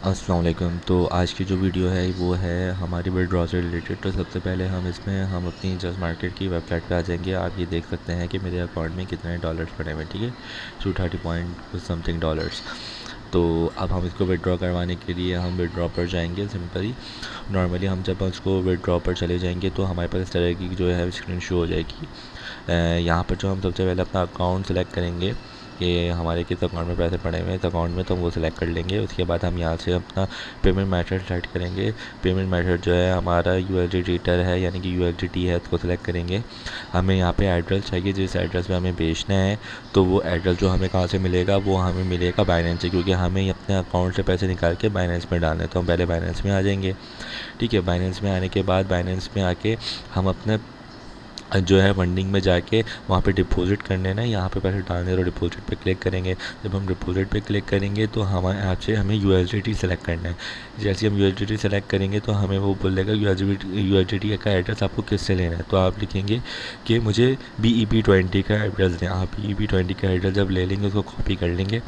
अस्सलाम वालेकुम। तो आज की जो वीडियो है वो है हमारी विड्रॉ से रिलेटेड। तो सबसे पहले हम अपनी जस्ट मार्केट की वेबसाइट पे आ जाएंगे। आप ये देख सकते हैं कि मेरे अकाउंट में कितने डॉलर्स पड़े हुए हैं, ठीक है, 230 पॉइंट समथिंग डॉलर्स। तो अब हम इसको विड्रॉ करवाने के लिए हम विड्रॉ पर जाएंगे सिंपली। नॉर्मली हम जब उसको विड्रॉ पर चले जाएंगे तो हमारे पास इस तरह की जो है स्क्रीन शो हो जाएगी। यहाँ पर जो हम सबसे पहले अपना अकाउंट सेलेक्ट करेंगे कि हमारे किस अकाउंट में पैसे पड़े हुए हैं, इस अकाउंट में, तो हम वो सिलेक्ट कर लेंगे। उसके बाद हम यहाँ से अपना पेमेंट मेथड सेलेक्ट करेंगे। पेमेंट मेथड जो है हमारा यूएसडी है, यानी कि यूएसडीटी है, उसको सिलेक्ट करेंगे। हमें यहाँ पे एड्रेस चाहिए जिस एड्रेस पे हमें भेजना है। तो वो एड्रेस जो हमें कहाँ से मिलेगा, वो हमें मिलेगा बाइनेंस से, क्योंकि हमें अपने अकाउंट से पैसे निकाल के बाइनेंस में डालने। तो हम पहले बाइनेंस में आ जाएंगे। ठीक है, बाइनेंस में आने के बाद बाइनेंस में आके हम अपने जो है फंडिंग में जाके वहाँ पे डिपॉज़िट करने ना, यहाँ पे पैसे डालने, तो डिपॉज़िट पे क्लिक करेंगे। जब हम डिपॉज़िट पे क्लिक करेंगे तो हमारे यहाँ से हमें यूएसडीटी सेलेक्ट करना है। जैसे हम यूएसडीटी सेलेक्ट करेंगे तो हमें वो बोलेगा यूएसडीटी का एड्रेस आपको किससे लेना है। तो आप लिखेंगे कि मुझे BEP20 का एड्रेस दें। आप BEP20 का एड्रेस जब ले लेंगे उसको कॉपी कर लेंगे।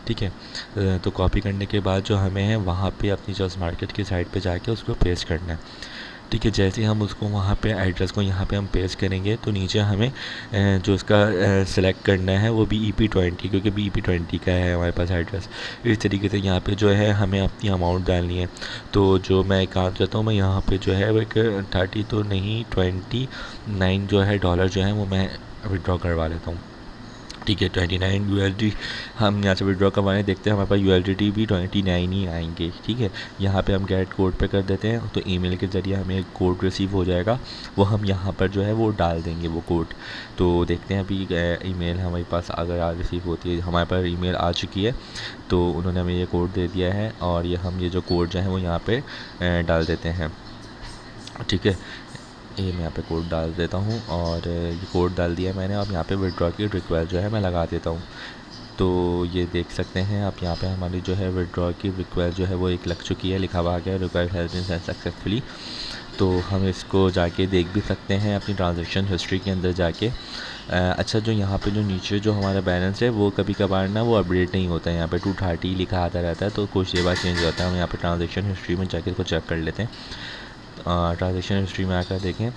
ठीक है, तो कॉपी करने के बाद जो हमें है वहाँ पे अपनी जस्ट मार्केट की साइट पे जाके उसको पेस्ट करना है। ठीक है, जैसे ही हम उसको वहाँ पे एड्रेस को यहाँ पे हम पेस्ट करेंगे तो नीचे हमें जो उसका सेलेक्ट करना है वो BEP20, क्योंकि BEP20 का है हमारे पास एड्रेस। इस तरीके से यहाँ पे जो है हमें अपनी अमाउंट डालनी है। तो जो मैं एक काम करता हूँ, मैं यहाँ पे जो है वो एक 30 तो नहीं, 29 जो है डॉलर जो है वो मैं विड्रॉ करवा लेता हूँ। ठीक है, 29 USD हम यहाँ से विड्रॉ करवाने, देखते हैं हमारे पास USDT भी 29 ही आएंगे। ठीक है, यहाँ पे हम गेट कोड पे कर देते हैं, तो ईमेल के ज़रिए हमें एक कोड रिसीव हो जाएगा। वो हम यहाँ पर जो है वो डाल देंगे वो कोड। तो देखते हैं अभी ईमेल हमारे पास अगर रिसीव होती है, हमारे पास ईमेल आ चुकी है। तो उन्होंने हमें ये कोड दे दिया है और ये जो कोड जो है वो यहाँ पर डाल देते हैं। ठीक है, ये मैं यहाँ पे कोड डाल देता हूँ और ये कोड डाल दिया मैंने। अब यहाँ पे विड्रॉ की रिक्वेस्ट जो है मैं लगा देता हूँ। तो ये देख सकते हैं आप, यहाँ पे हमारी जो है विड्रॉ की रिक्वेस्ट जो है वो एक लग चुकी है, लिखा हुआ आ गया request has been send successfully. तो हम इसको जाके देख भी सकते हैं अपनी ट्रांजैक्शन हिस्ट्री के अंदर जाके। अच्छा, जो यहाँ पे जो नीचे जो हमारा बैलेंस है वो कभी कभार ना वो अपडेट नहीं होता है। यहाँ पे 230 लिखा आता रहता है, तो कुछ देर बाद चेंज होता है। हम यहाँ पे ट्रांजैक्शन हिस्ट्री में जाके इसको चेक कर लेते हैं। ट्रांजैक्शन हिस्ट्री में आकर देखें,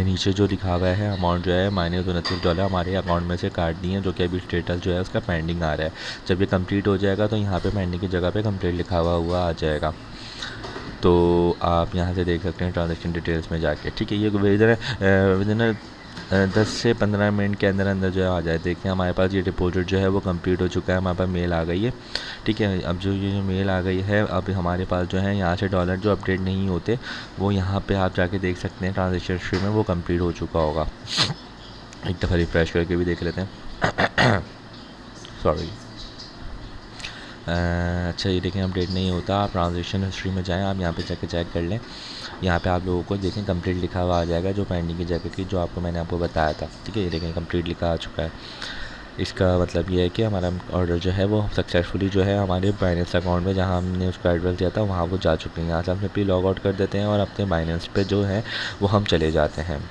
नीचे जो लिखा हुआ है अमाउंट जो है -29 डॉलर हमारे अकाउंट में से काट दिए हैं, जो कि अभी स्टेटस जो है उसका पेंडिंग आ रहा है। जब ये कंप्लीट हो जाएगा तो यहाँ पे पेंडिंग की जगह पे कंप्लीट लिखा हुआ आ जाएगा। तो आप यहाँ से देख सकते हैं ट्रांजैक्शन डिटेल्स में जाके। ठीक है, ये विदिन 10 से 15 मिनट के अंदर अंदर जो है आ जाए। देखिए हमारे पास ये डिपॉजिट जो है वो कंप्लीट हो चुका है, हमारे पास मेल आ गई है। ठीक है, अब ये जो मेल आ गई है, अब हमारे पास जो है यहाँ से डॉलर जो अपडेट नहीं होते वो यहाँ पे आप जाके देख सकते हैं ट्रांजेक्शन हिस्ट्री में, वो कंप्लीट हो चुका होगा। एक दफ़ा रिफ्रेश करके भी देख लेते हैं। सॉरी। अच्छा, ये देखें अपडेट नहीं होता। आप ट्रांजेक्शन हिस्ट्री में जाएँ, आप यहाँ पे जाके चेक कर लें। यहाँ पे आप लोगों को देखें कंप्लीट लिखा हुआ आ जाएगा, जो पेंडिंग की जगह की जो मैंने आपको बताया था। ठीक है, ये देखें कंप्लीट लिखा आ चुका है। इसका मतलब ये है कि हमारा ऑर्डर जो है वो सक्सेसफुली जो है हमारे बाइनेंस अकाउंट में, जहाँ हमने उसको एड्रेस दिया था वहाँ वो जा चुके हैं। यहाँ से हम सिंपली लॉग आउट कर देते हैं और अपने बाइनेंस पे जो है वो हम चले जाते हैं।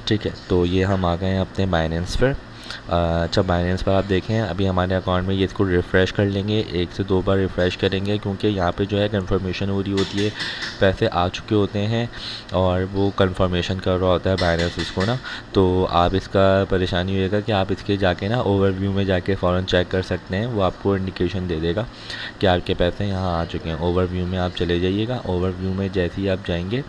ठीक है, तो ये हम आ गए हैं अपने बाइनेंस पर। अच्छा, बाइनेंस पर आप देखें अभी हमारे अकाउंट में, ये इसको रिफ़्रेश कर लेंगे, 1 से 2 बार रिफ़्रेश करेंगे, क्योंकि यहाँ पे जो है कंफर्मेशन हो रही होती है, पैसे आ चुके होते हैं और वो कंफर्मेशन कर रहा होता है बाइनेंस उसको ना। तो आप इसका परेशानी होएगा कि आप इसके जाके ना ओवरव्यू में जाके फ़ौरन चेक कर सकते हैं, वो आपको इंडिकेशन दे देगा कि आपके पैसे यहाँ आ चुके हैं। ओवरव्यू में आप चले जाइएगा। ओवरव्यू में जैसे ही आप जाएंगे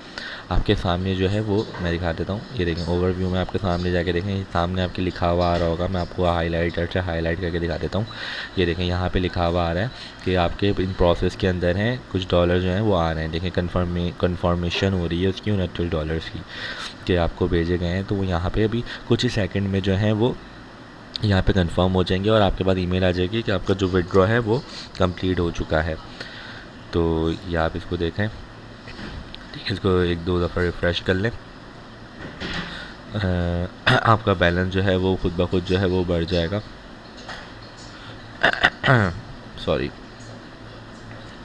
आपके सामने जो है वो मैं दिखा देता हूँ। ये देखें ओवरव्यू में आपके सामने जाके देखें, सामने आपके लिखा हुआ आ रहा होगा। मैं आपको हाईलाइटर से हाईलाइट करके दिखा देता हूँ। ये देखें यहाँ पे लिखा हुआ आ रहा है कि आपके इन प्रोसेस के अंदर हैं, कुछ डॉलर जो हैं वो आ रहे हैं। देखें कन्फर्मेशन हो रही है उसकी 29 डॉलर्स की, कि आपको भेजे गए हैं। तो वो यहाँ पे अभी कुछ ही सेकंड में जो है वो यहाँ पे कंफर्म हो जाएंगे और आपके पास ईमेल आ जाएगी कि आपका जो विड्रॉ है वो कंप्लीट हो चुका है। तो ये आप इसको देखें। ठीक है, इसको 1-2 दफ़ा रिफ़्रेश कर लें। आपका बैलेंस जो है वो खुद ब खुद जो है वो बढ़ जाएगा। सॉरी।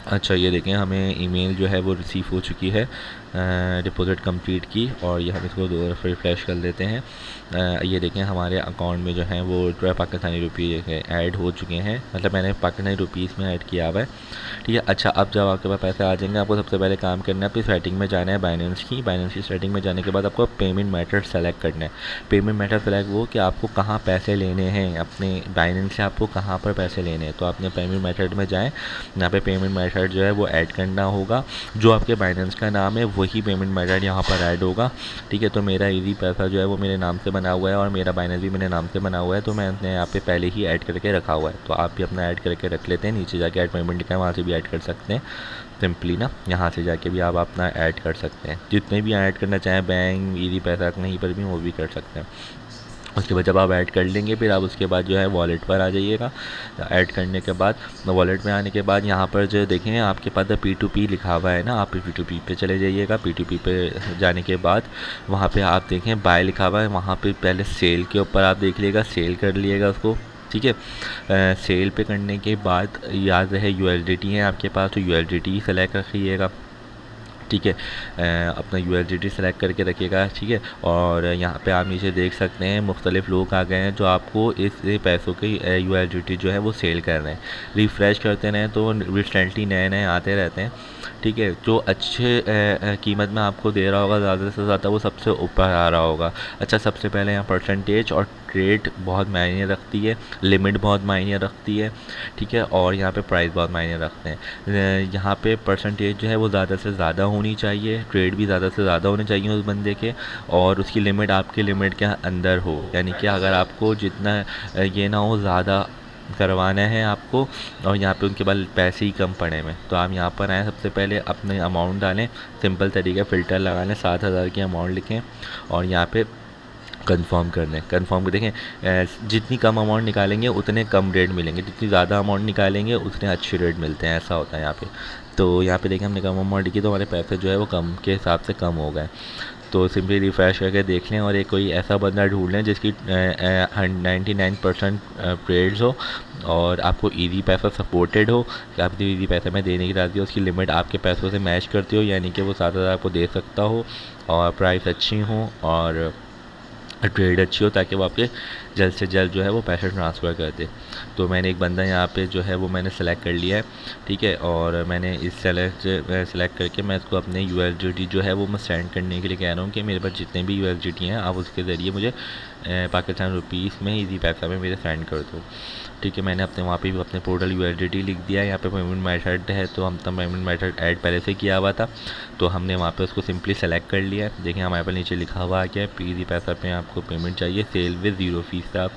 अच्छा ये देखें हमें ईमेल जो है वो रिसीव हो चुकी है डिपॉज़िट कंप्लीट की, और ये हम इसको दो रिफ़्रेश कर लेते हैं। ये देखें हमारे अकाउंट में जो है वो 12 पाकिस्तानी रुपये ऐड हो चुके हैं, मतलब मैंने पाकिस्तानी रुपीज़ में ऐड किया हुआ है। ठीक है, अच्छा अब जब आपके पास पैसे आ जाएंगे, आपको सबसे पहले काम करना है, अपनी सेटिंग में जाना है बाइनेंस की सेटिंग में जाने के बाद आपको पेमेंट मेथड सेलेक्ट करना है। पेमेंट मेथड सेलेक्ट वो कि आपको कहाँ पैसे लेने हैं, अपने बाइनेंस से आपको कहाँ पर पैसे लेने हैं। तो आपने पेमेंट मेथड में जाएँ, यहाँ पे पेमेंट मेथड जो है वो ऐड करना होगा, जो आपके बाइनेंस का नाम है वही पेमेंट मेथड यहाँ पर ऐड होगा। ठीक है, तो मेरा ईज़ी पैसा जो है वो मेरे नाम से बना हुआ है और मेरा बाइनेंस भी मेरे नाम से बना हुआ है, तो मैंने यहाँ पे पहले ही ऐड करके रखा हुआ है। तो आप भी अपना ऐड करके रख लेते हैं, नीचे जाके ऐड पेमेंट लिखा है वहाँ से भी ऐड कर सकते हैं। सिंपली ना यहाँ से जाके भी आप अपना ऐड कर सकते हैं, जितने भी ऐड करना चाहें बैंक ईज़ी पैसा कहीं पर भी वो भी कर सकते हैं। उसके बाद जब आप ऐड कर लेंगे फिर आप उसके बाद जो है वॉलेट पर आ जाइएगा। ऐड करने के बाद वॉलेट में आने के बाद यहाँ पर जो देखें आपके पास P2P लिखा हुआ है ना, आप P2P पे चले जाइएगा। P2P पे जाने के बाद वहाँ पे आप देखें बाय लिखा हुआ है, वहाँ पे पहले सेल के ऊपर आप देख लीजिएगा, सेल कर लिएगा उसको। ठीक है, सेल पे करने के बाद याद रहे USDT है आपके पास, तो USDT सेलेक्ट रखिएगा। ठीक है, अपना USDT सेलेक्ट करके रखिएगा। ठीक है, और यहाँ पे आप नीचे देख सकते हैं मुख्तलिफ लोग आ गए हैं जो आपको इस पैसों के USDT जो है वो सेल कर रहे हैं। रिफ़्रेश करते रहें तो रिसेंटली नए नए आते रहते हैं। ठीक है, जो अच्छे कीमत में आपको दे रहा होगा ज़्यादा से ज़्यादा वो सबसे ऊपर आ रहा होगा। अच्छा सबसे पहले यहाँ परसेंटेज और रेट बहुत मायने रखती है, लिमिट बहुत मायने रखती है। ठीक है, और यहाँ पे प्राइस बहुत मायने रखते हैं। यहाँ पे परसेंटेज जो है वो ज़्यादा से ज़्यादा होनी चाहिए, ट्रेड भी ज़्यादा से ज़्यादा होने चाहिए उस बंदे के, और उसकी लिमिट आपके लिमिट के अंदर हो, यानी कि अगर आपको जितना ये ना हो ज़्यादा करवाना है आपको और यहाँ पे उनके पास पैसे ही कम पड़े हुए, तो आप यहाँ पर आएँ, सबसे पहले अपने अमाउंट डालें, सिंपल तरीका फ़िल्टर लगा लें, 7,000 की अमाउंट लिखें और यहाँ पे कंफर्म कर दें। कंफर्म को देखें, जितनी कम अमाउंट निकालेंगे उतने कम रेट मिलेंगे, जितनी ज़्यादा अमाउंट निकालेंगे उतने अच्छे रेट मिलते हैं, ऐसा होता है यहाँ पे। तो यहाँ पे देखें हमने कम अमाउंट लिखी तो हमारे पैसे जो है वो कम के हिसाब से कम हो गए। तो सिंपली रिफ़्रेश करके देख लें और एक कोई ऐसा बंदा ढूंढ लें जिसकी 99% ट्रेड्स हो और आपको ईज़ी पैसा सपोर्टेड हो, कि आप ईज़ी पैसा में देने की राज़ी हो, उसकी लिमिट आपके पैसों से मैच करती हो, यानी कि वो 7,000 आपको दे सकता हो और प्राइस अच्छी हो और ट्रेड अच्छी हो, ताकि वो आपके जल्द से जल्द जो है वो पैसे ट्रांसफ़र कर दे। तो मैंने एक बंदा यहाँ पे जो है वो मैंने सेलेक्ट कर लिया है। ठीक है, और मैंने इस सेलेक्ट करके मैं इसको अपने USDT जो है वो मैं सेंड करने के लिए कह रहा हूँ कि मेरे पास जितने भी USDT हैं आप उसके ज़रिए मुझे पाकिस्तान रुपीज़ में ईज़ी पैसा में मेरे सेंड कर दो। ठीक है, मैंने अपने वहाँ पे भी अपने पोर्टल USDT लिख दिया है। यहाँ पे पेमेंट मेथड है तो हम तो पेमेंट मेथड ऐड पहले से किया हुआ था, तो हमने वहाँ पे उसको सिंपली सेलेक्ट कर लिया है। देखिए हमारे पास नीचे लिखा हुआ है कि ईज़ी पैसा पे आपको पेमेंट चाहिए, सेल विद 0 फीस से आप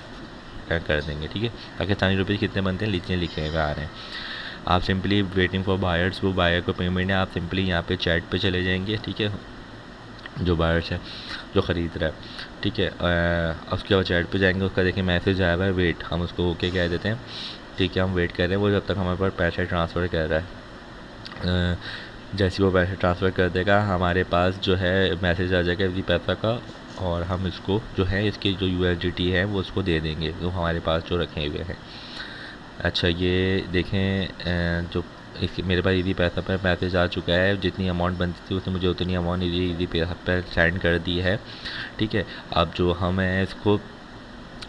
कर देंगे। ठीक है, पाकिस्तानी रुपीज़ कितने बनते हैं नीचे लिखे हुए आ रहे हैं। आप सिंपली वेटिंग फॉर बायर्स, वो बायर को पेमेंट है, आप सिंपली यहाँ पे चैट पे चले जाएंगे। ठीक है, जो बायर्स है जो ख़रीद रहा है। ठीक है, उसके बाद चैट पे जाएंगे, उसका देखिए मैसेज आया हुआ है वेट, हम उसको ओके कह देते हैं। ठीक है, हम वेट कर रहे हैं वो जब तक हमारे पास पैसे ट्रांसफ़र कर रहा है। जैसे वो पैसे ट्रांसफ़र कर देगा हमारे पास जो है मैसेज आ जाएगा इसी पैसा का, और हम इसको जो है इसकी जो USDT है वो उसको दे देंगे जो हमारे पास जो रखे हुए हैं। अच्छा ये देखें, जो इस मेरे पास ईज़ी पैसा पर मैसेज आ चुका है, जितनी अमाउंट बनती थी उसने मुझे उतनी अमाउंट ईज़ी पैसा पर सेंड कर दी है। ठीक है, अब जो हम है इसको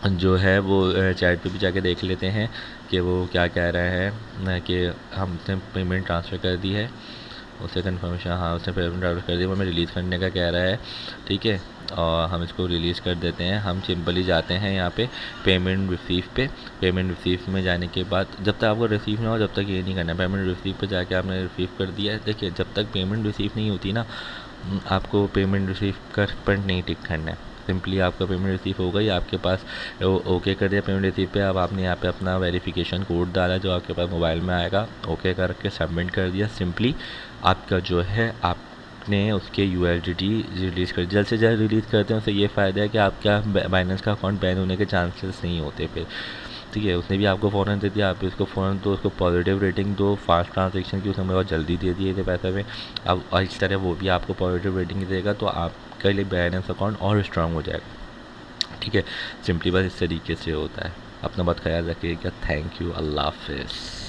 जो है वो चैट पे भी जाके देख लेते हैं कि वो क्या कह रहे हैं, कि हमने पेमेंट ट्रांसफ़र कर दी है, उसे कन्फर्मेशन, हाँ उसने पेमेंट ट्रांसफ़र कर दी, वो हमें रिलीज़ करने का कह रहा है। ठीक है, और हम इसको रिलीज़ कर देते हैं। हम सिंपली जाते हैं यहाँ पे पेमेंट रिसीव पे। पेमेंट रिसीव में जाने के बाद जब तक आपको रिसीव ना हो जब तक ये नहीं करना है, पेमेंट रिसीव पे जाके आपने रिसीव कर दिया है। देखिए जब तक पेमेंट रिसीव नहीं होती ना, आपको पेमेंट रिसीव कर पर नहीं टिक करना है। सिंपली आपका पेमेंट रिसीव हो गई, आपके पास ओके कर दिया पेमेंट रिसीव पे। अब आपने यहाँ पे अपना वेरिफिकेशन कोड डाला जो आपके पास मोबाइल में आएगा, ओके करके सबमिट कर दिया। सिंपली आपका जो है आपने उसके USDT रिलीज़ कर, जल्द से जल्द रिलीज़ करते हैं, उससे ये फ़ायदा है कि आपका बाइनेंस का अकाउंट बैन होने के चांसेस नहीं होते फिर। ठीक है, उसने भी आपको फ़ौरन दे दिया, आप इसको फ़ौरन दो, उसको पॉजिटिव रेटिंग दो, फास्ट ट्रांजेक्शन की, उसने बहुत जल्दी दे दिए थे पैसे में। अब इस तरह वो भी आपको पॉजिटिव रेटिंग देगा तो आपके लिए बैलेंस अकाउंट और स्ट्रांग हो जाएगा। ठीक है, सिंपली बस इस तरीके से होता है। अपना बहुत ख्याल रखिएगा। थैंक यू, अल्लाह हाफ़िज़।